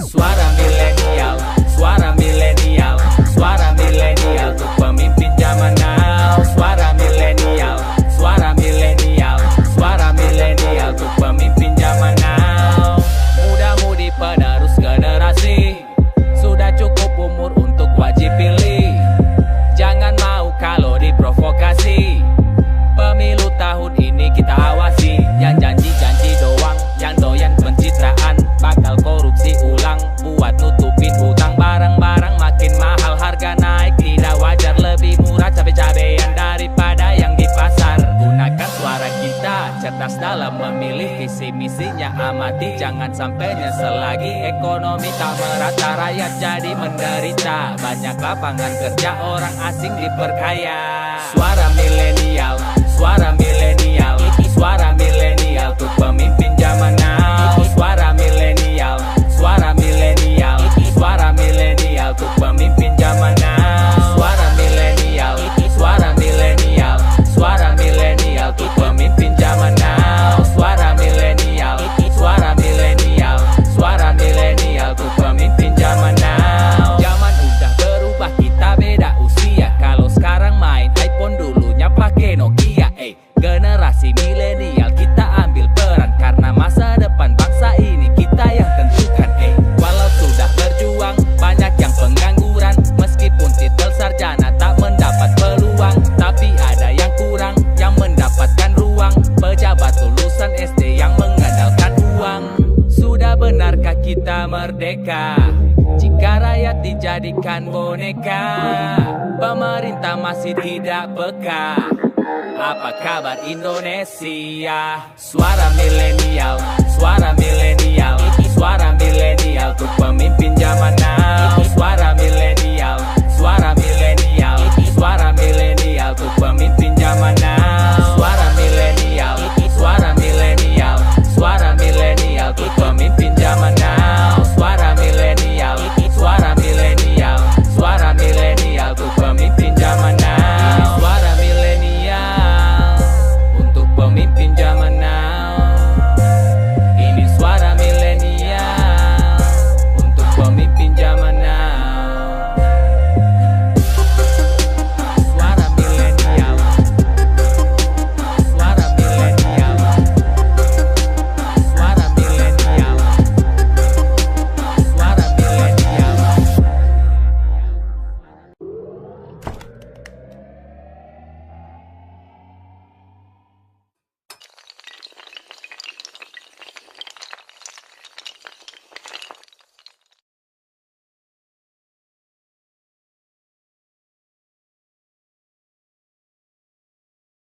Suara milenial, suara milenial, suara milenial untuk pemimpin zaman now. Suara milenial, suara milenial, suara milenial untuk pemimpin zaman now. Muda-mudi penerus generasi, sudah cukup umur untuk wajib pilih. Jangan mau kalau diprovokasi. Pemilu tahun ini kita awasi. Yang janji-janji doang, yang doyan pencitraan, bakal korupsi ulang buat nutupin hutang. Barang-barang makin mahal, harga naik tidak wajar. Lebih murah cabai-cabean daripada yang di pasar. Gunakan suara kita, cerdas dalam memilih. Visi misinya amati, jangan sampai nyesel lagi. Ekonomi tak merata, rakyat jadi menderita. Banyak lapangan kerja, orang asing diperkaya. Suara milenial, suara milenial, suara milenial untuk pemimpin zaman now. Suara milenial, suara milenial, suara milenial untuk pemimpin zaman now. Suara milenial, suara milenial, suara milenial untuk pemimpin zaman now. Suara milenial, suara milenial, suara milenial untuk pemimpin zaman now. Zaman udah berubah, kita beda usia. Kalau sekarang main iPhone, dulunya pakai Nokia. Generasi milenial kita ambil peran, karena masa depan bangsa ini kita yang tentukan. Walau sudah berjuang, banyak yang pengangguran. Meskipun titel sarjana tak mendapat peluang, tapi ada yang kurang, yang mendapatkan ruang. Pejabat lulusan SD yang mengandalkan uang. Sudah benarkah kita merdeka jika rakyat dijadikan boneka? Pemerintah masih tidak peka. Apa kabar Indonesia? Suara milenial, suara milenial, suara milenial untuk pemimpin zaman now. Suara milenial, suara milenial,